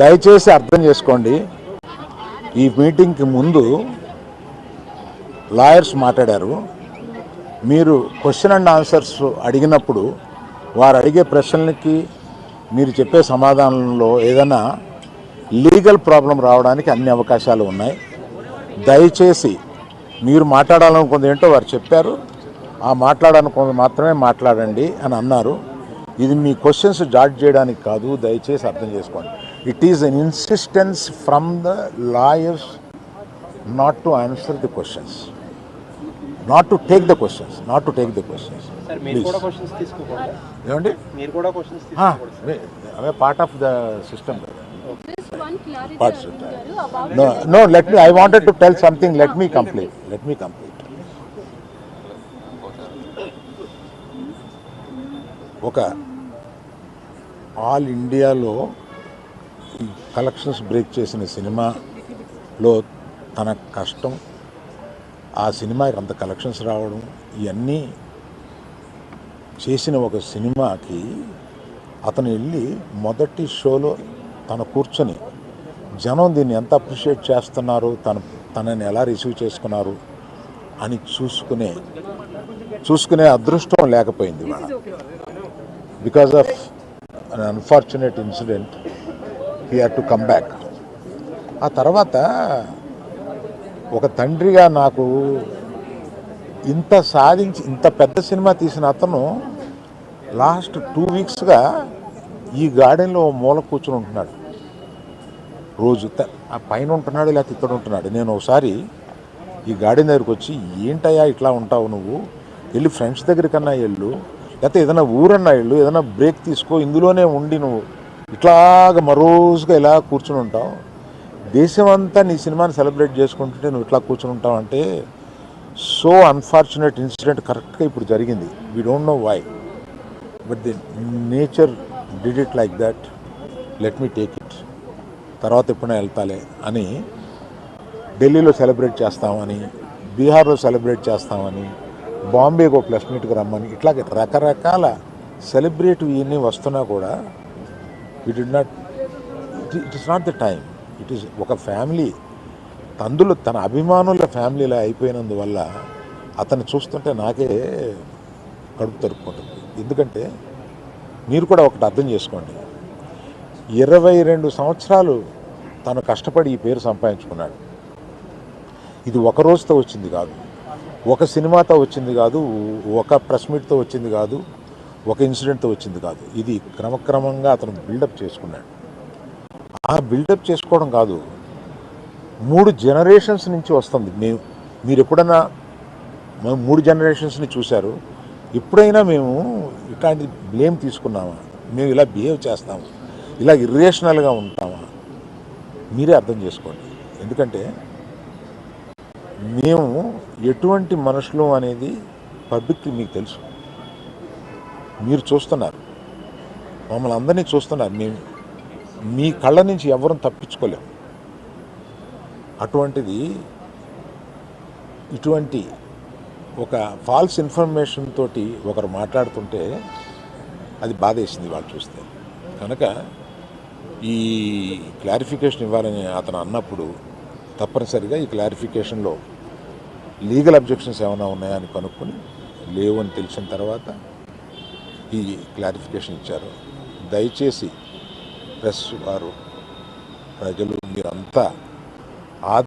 దయచేసి అర్థం చేసుకోండి, ఈ మీటింగ్కి ముందు లాయర్స్ మాట్లాడారు. మీరు క్వశ్చన్ అండ్ ఆన్సర్స్ అడిగినప్పుడు వారు అడిగే ప్రశ్నలకి మీరు చెప్పే సమాధానంలో ఏదైనా లీగల్ ప్రాబ్లం రావడానికి అన్ని అవకాశాలు ఉన్నాయి. దయచేసి మీరు మాట్లాడాలనుకుంది ఏంటో వారు చెప్పారు, ఆ మాట్లాడాలనుకుంది మాత్రమే మాట్లాడండి అని అన్నారు. ఇది మీ క్వశ్చన్స్ జాడ్జ్ చేయడానికి కాదు, దయచేసి అర్థం చేసుకోండి. It is an insistence from the lawyers not to answer the questions, not to take the questions. Sir, మీరు కూడా క్వశ్చన్స్ తీసుకోకూడదు. ఏమండి? మీరు కూడా క్వశ్చన్స్ తీసుకోకూడదు. అవే పార్ట్ ఆఫ్ ద సిస్టమ్ కదా. Just one clarity about No, let me, I wanted to tell something. Let me complete. ఒక all ఇండియాలో కలెక్షన్స్ బ్రేక్ చేసిన సినిమాలో తన కష్టం, ఆ సినిమాకి అంత కలెక్షన్స్ రావడం, ఇవన్నీ చేసిన ఒక సినిమాకి అతను వెళ్ళి మొదటి షోలో తను కూర్చొని జనం దీన్ని ఎంత అప్రిషియేట్ చేస్తున్నారు, తనని ఎలా రిసీవ్ చేసుకున్నారు అని చూసుకునే అదృష్టం లేకపోయింది వాళ్ళ. Because of an unfortunate incident he had to come back. ఆ తర్వాత ఒక తండ్రిగా నాకు ఇంత సాధించి ఇంత పెద్ద సినిమా తీసిన అతను లాస్ట్ 2 వీక్స్గా ఈ గార్డెన్లో మూల కూర్చుని ఉంటున్నాడు. రోజు ఆ పైన ఉంటున్నాడు, లేకపోతే ఇక్కడ ఉంటున్నాడు. నేను ఒకసారి ఈ గార్డెన్ దగ్గరికి వచ్చి, ఏంటయ్యా ఇట్లా ఉంటావు నువ్వు, వెళ్ళి ఫ్రెండ్స్ దగ్గరికన్నా వెళ్ళు, లేకపోతే ఏదైనా ఊరన్నా వెళ్ళు, ఏదైనా బ్రేక్ తీసుకో, ఇందులోనే ఉండి నువ్వు ఇట్లాగ మరోజుగా ఇలా కూర్చుని ఉంటావు, దేశం అంతా నీ సినిమాని సెలబ్రేట్ చేసుకుంటుంటే నువ్వు ఇట్లా కూర్చుని ఉంటావు అంటే, సో అన్ఫార్చునేట్ ఇన్సిడెంట్ కరెక్ట్గా ఇప్పుడు జరిగింది. We don't know why, but the nature did it like that. Let me take it, తర్వాత ఎప్పుడైనా వెళ్తాలే అని ఢిల్లీలో సెలబ్రేట్ చేస్తామని, బీహార్లో సెలబ్రేట్ చేస్తామని, బాంబేకి ప్లస్ మీట్కి రమ్మని, ఇట్లాగే రకరకాల సెలబ్రేటివ్ ఇవన్నీ వస్తున్నా కూడా it is not the time. It is ఒక ఫ్యామిలీ, అందులో తన అభిమానుల ఫ్యామిలీలా అయిపోయినందువల్ల అతన్ని చూస్తుంటే నాకే కడుపు తరుపుకుంటుంది. ఎందుకంటే మీరు కూడా ఒకటి అర్థం చేసుకోండి, 22 సంవత్సరాలు తను కష్టపడి ఈ పేరు సంపాదించుకున్నాడు. ఇది ఒక రోజుతో వచ్చింది కాదు, ఒక సినిమాతో వచ్చింది కాదు, ఒక ప్రెస్ మీట్తో వచ్చింది కాదు, ఒక ఇన్సిడెంట్తో వచ్చింది కాదు. ఇది క్రమక్రమంగా అతను బిల్డప్ చేసుకున్నాడు. ఆ బిల్డప్ చేసుకోవడం కాదు, 3 జనరేషన్స్ నుంచి వస్తుంది. మీరు ఎప్పుడైనా 3 జనరేషన్స్ని చూశారు? ఎప్పుడైనా మేము ఇట్లాంటి బ్లేమ్ తీసుకున్నామా? మేము ఇలా బిహేవ్ చేస్తామా? ఇలా ఇర్రేషనల్గా ఉంటామా? మీరే అర్థం చేసుకోండి. ఎందుకంటే మేము ఎటువంటి మనుషులు అనేది పబ్లిక్కి మీకు తెలుసు, మీరు చూస్తున్నారు, మమ్మల్ని అందరినీ చూస్తున్నారు. మేము మీ కళ్ళ నుంచి ఎవరూ తప్పించుకోలేము. అటువంటిది ఇటువంటి ఒక ఫాల్స్ ఇన్ఫర్మేషన్ తోటి ఒకరు మాట్లాడుతుంటే అది బాధేసింది వాళ్ళు చూస్తే. కనుక ఈ క్లారిఫికేషన్ ఇవ్వాలని అతను అన్నప్పుడు తప్పనిసరిగా ఈ క్లారిఫికేషన్లో లీగల్ అబ్జెక్షన్స్ ఏమైనా ఉన్నాయని కనుక్కొని లేవు అని తెలిసిన తర్వాత ఈ క్లారిఫికేషన్ ఇచ్చారు. దయచేసి ప్రెస్ వారు, ప్రజలు, మీరంతా